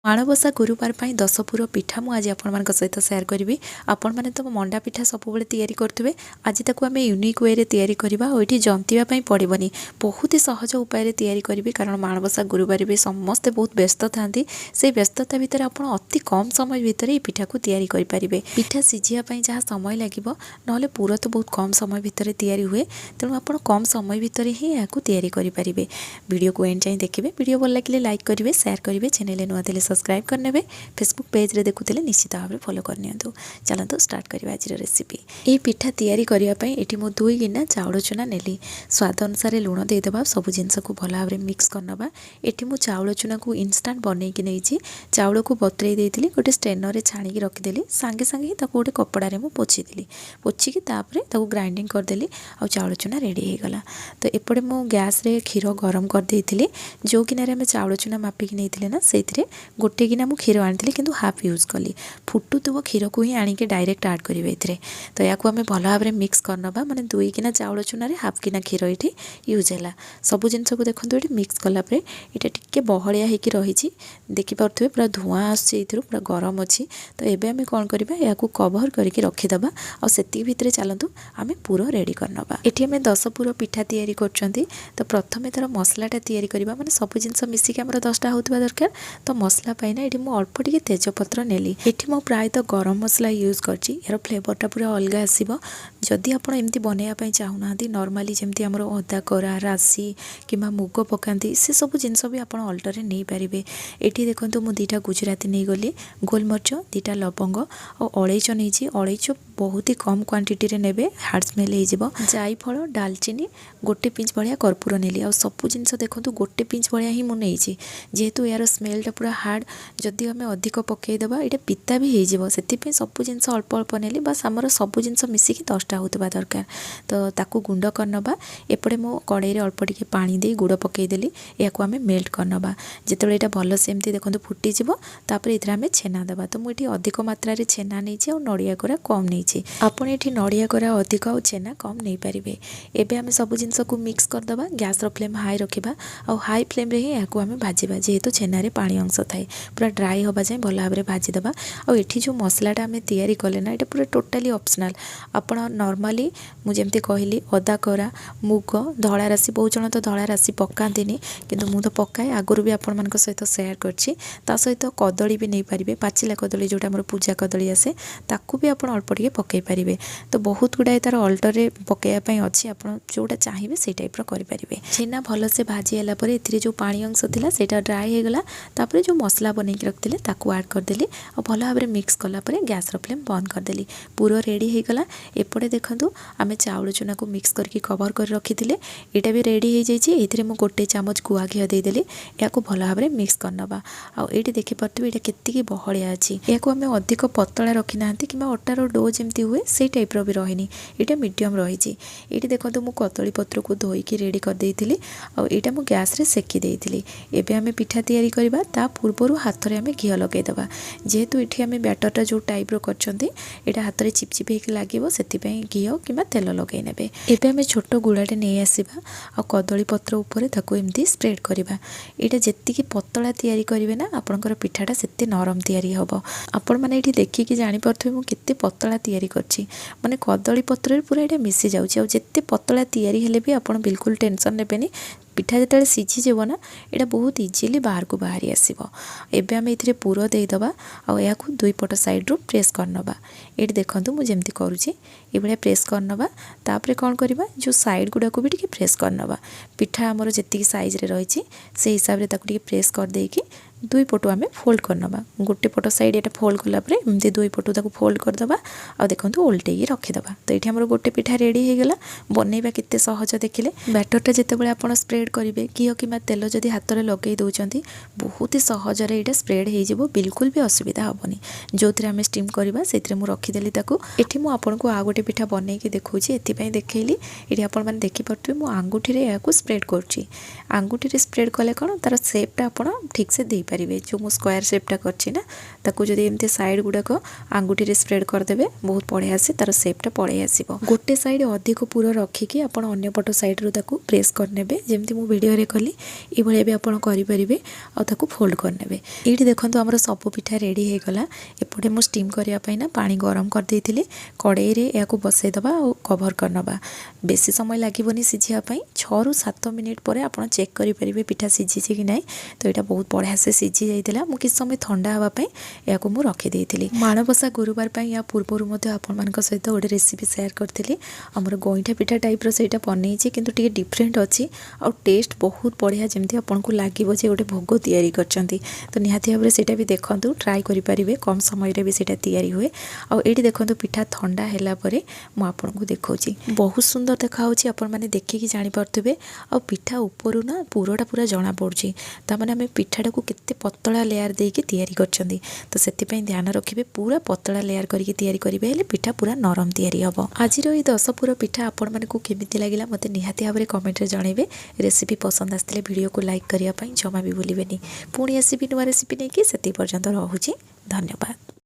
माणबसा गुरुबार पर दसपुर पिठा मुझे आपण सहित सेयार करी। आपण मैंने तो मंडा पिठा सब तैयारी करुवे। आज ताकू आम यूनिक वे तैयारी करवा और ये जंतीवाई पड़ोनी बहुत ही सहज उपाय तैयारी करी। कारण माणबसा गुरुबार भी समस्ते बहुत व्यस्त था से व्यस्तता भितर आप अति कम समय भितर ये पिठा को तैयारी करें। पिठा सीझापी जहाँ समय लगे ना पूरा तो बहुत कम समय भितर तैयारी हुए। तेणु आप कम समय भितर ही यहाँ तैयारी करेंगे। वीडियो को एंड जाए देखिए। वीडियो भल लगे लाइक करेंगे, शेयर करेंगे, चैनल नुआ सब्सक्राइब करने। फेसबुक पेज रे देखुले निश्चित भाव में फॉलो करनी। चलते स्टार्ट करिया आज रेसिपी। ये पिठा तैयारी करने ये मुझे 2 गिना चाउल चूना नेली। स्वाद अनुसार लुण देदेबा, सब जिनस को भल भाव में मिक्स करनबा। ये मुझे चाउल चूना को इनस्टांट बनईकी नहीं चाउल को बतरे देती गोटे स्ट्रेनर रे छाणी रखिदेली। सांगे सांगे ही गोटे कपड़े मुझे पोछीदेली। पोछिकी ग्राइंडिंग करदेली और चाउल चूना रेडी हो गला। तो एपटे मु गैस रे क्षीर गरम कर देइथिली। जो गिनारे आम चाउल चूना मापिकी नहीं ना से गोटे गिना मु क्षीर आनी कि हाफ यूज कली। फुटुव क्षीर को ही आणिके डायरेक्ट ऐड करेंगे ए। तो या आम भल भाव में मिक्स करनबा। माने 2 गिना चाउल चूना हाफ गिना क्षीर ये यूज है। सब जिनस को देखो ये मिक्स कलापर ये टिके बहलिया होगी रही। देखिपे पूरा धुआं आसी पूरा गरम अच्छी। तो ये आम कौन करवा या कभर करके रखीदे और से भितर चलतु आम पूरा रेडी करनबा। ये आम 10 पुर पिठा तैयारी कर। तो प्रथम तार मसलाटा तैयारी करवा माने सब जिनस मिसिक आमर 10टा होता दरकार। तो मसला पाइना ये मुझे अल्प टे तेजपत्र नेली। ये मुझे प्रायतः गरम मसला यूज करची। यार फ्लेवरटा पूरा अलग आसो। जदि आप एमती बनवाई चाहूना नॉर्मली जमती आमर अदा करा राशि कि मुग पकाती से सब जिनस भी आप अल्टरे नहीं पारे। ये देखो मुझे 2टा गुजराती नहीं गली, गोलमरीच 2टा लवंग और अलैच नहीं। अलैच बहुत ही कम क्वांटिटी रे नेबे, हार्ड स्मेल हो जायफल डालचीनी गोटे पिंच भाया कर्पूर नेली। और सब जिनस देखो गोटे पिंच भाया ही मुझे जेहेतु यार स्मेलटा पूरा हार्ड। जदि आम अधिक पकईदेवा ये पिता भी हो से सब जिनस अल्प अल्प नेली। बस आमर सब जिनस मिसिकी 10टा होता दरकार। तो ताकू गुंड करनबा। एपटे मो कड़ाई अल्प टे पानी दे गुड़ पकईदेली। या आम मेल्ट करनबा। जिते यहाँ भल से एमती देखो फुटीज ये आम छेना देवा। तो मुझे अधिक मात्रा छेना नहीं और नड़िया कोरा कम नहीं। आपड़ ये नड़िया कोरा अधिक और छेना कम नहीं पारे। एबे आम सब जिनस को मिक्स करदबा। गैस फ्लेम हाई रखा और हाई फ्लेम रे ही आम भाजवा। जेहेतु छेना पानी अंश थाए पूरा ड्राई होगा जाए भल भाव में भाजीदेवा। और ये जो मसलाटा आम तैयारी कले ना ये पूरा टोटाली ऑप्शनल। आप नॉर्मली मुझे कहली अदा करा मुग धला राशि बहुत जन तो धला राशि पकाती किंतु मुझे तो पकाए आगुरी भी आपण सहित सेयार करछि। ता सहित कदली भी नहीं पारे। पाचिला कदली जोटा आम पूजा कदली आसे ताकू भी आप अल्प टे पकई पारे। तो बहुत गुड़ाए तार अल्टरे पकड़ापी अच्छी। आप जोटा चाहिए से टाइप्र करेंगे। छेना भल से भाजी है ए जो पानी अंश था से ड्राए हो गला। तापर जो मसला बनई रखते ताकू ऐड करदेली और भल भाव में मिक्स कलापर गैस फ्लेम बंद करदेली। पूरा रेडी हो गला। एपटे देखो आम चाउल चूना को मिक्स करके कवर कर रखी थे। यहाँ भी रेडी हो जाइए। ये गोटे चामच गुआ घी देदेली। या भल भाव में मिक्स करनबा। आए देखिपे ये केतिकी बहलिया अच्छी। या आम अधिक पतला रखी ना कि अटार डो जमती हुए से टाइप्र भी रही। ये मीडियम रही। ये देखो मुझे कदली पत्र को धोईकी रेडी कर देइथिली और यहाँ मुझे गैस रे सेकी देइथिली। एबे आम पिठा तैयारी करबा। ता पूर्वर हाथ में आम घी लगेदेवा। जेहेतु ये आम बैटरटा जो टाइप्र कर हाथ में चिपचिप होकर लगे से घी कि तेल लगे ने। एबे आम छोट गुड़ाटे नहीं आसवा और कदली पत्र उपर ताको एमती स्प्रेड करवा। यहाँ जी पतला तैयारी करेंगे ना आपंकर पिठाटा से नरम तैयारी हम। आपण मैंने ये देखिकी जापे मुझे पतला तैयारी करछि। माने कदली पत्र पूरा ये मिसी जाऊँगी। जिते पतला तैयारी हेले भी आप बिल्कुल टेंशन नेबेनी। पिठा जिते सीझीज ना यहाँ बहुत इजिली बाहर को बाहरी आसो। एबे आम ये पूरा देदेबा और या 2 पट साइड्रु प्रेस करनबा। ये देखो मुझे जमती करुँची ये प्रेस करनबा। तापर कौन करवा जो साइड गुड़ा को भी टी प्रेस करनबा। पिठा आमर जी साइज रही से हिसाब से प्रेस कर देकी 2 पटु आम फोल्ड करनबा। गोटे पट साइड ये फोल्ड कलापर एमती 2 पटु ताको फोल्ड करदबा और देखो उल्टेकी रखीदबा। तो ये आमर गोटे पिठा रेडी हो गला। बनइबा केते सहज देखिले। बैटरटा जितेबाला आपण स्प्रेड करेंगे घी कि तेल जदि हाथ में लगे दौरान बहुत ही सहजरे यहाँ स्प्रेड हो बिल्कुल भी असुविधा हेनी। जो थे आम स्टीम करवा से रखीदेली। ये मुझे आ गोटे पिठा बनईकी देखी ये देखली। ये आप देखिपे मुझे आंगुठी या स्प्रेड करुँची। आंगुठी स्प्रेड कले कौन तार सेपटा आप ठीक से दे करेंगे। जो मु स्क्वायर शेपटा करछि ना ताकू जदि एमती साइड गुड़ाक आंगुठी रे स्प्रेड करदेवे बहुत बढ़िया से तार शेपटा पड़े आसीबो। गोटे साइड अधिक पूरा रखिकी आपण अन्य पट साइड रो ताकू प्रेस करनेबे जेमती मु वीडियो रे कली ए भलिया भी आपण करि परिबे आ ताकू फोल्ड करनेबे। एठी देखंतु हमर सब पिठा रेडी हे गला। एपटे मु स्टीम करिया पई ना पानी गरम कर देइथिले कड़ाई रे याकू बसई दबा और कवर करनबा। बेसी समय लागिबोनी सिझिया पई 6 ରୁ 7 मिनिट परे आपण चेक करि परिबे पिठा सिझिछि कि नाही। तो एटा बहुत बढ़िया से सिझि जाइतिला। मु किछ समय ठंडा हवा पई याकू मु रखि देइथिली। माणबसा गुरुवार पई या पूर्वरु मध्ये आपण मानक सहित ओडे रेसिपी शेयर करथिली। हमर गोइठा पिठा टाइप रो सेटा बनेइछि किंतु टिके डिफरेंट अछि और टेस्ट बहुत बढ़िया जेमती आपण को लागिबो जे ओडे भोग तयारी करचंती। तो निहाती भाबरे सेटा भी देखंतु ट्राई करि परिबे कम समय रे भी सेटा तयारी हुए। और एठी देखंतु पिठा ठंडा हैला परे मु आपण को देखौछि बहुत सुंदर देखाउछि। आपण माने देखिकी जानि परथबे और पिठा ऊपरु ना पूराटा पूरा जणा पड़ुछि। ता माने हमें पिठाटा को केते पतला लेयर देकी तयारी करचंती। तो सेति पई ध्यान रखिबे पूरा पतला लेयर करिके तयारी करिबे हेले पिठा पूरा नरम तयारी हबो। आजिर ए 10 पुरो पिठा आपण माने को केमिति लागिला मते निहाती भाबरे कमेंट रे जणैबे। रेसिपी पसंद आस्तिले वीडियो को लाइक करिया पई जमा भी भूलिबेनी। पुणी आसीबी नुवा रेसिपी नेकी सेति पर्यंत रहुछि। धन्यवाद।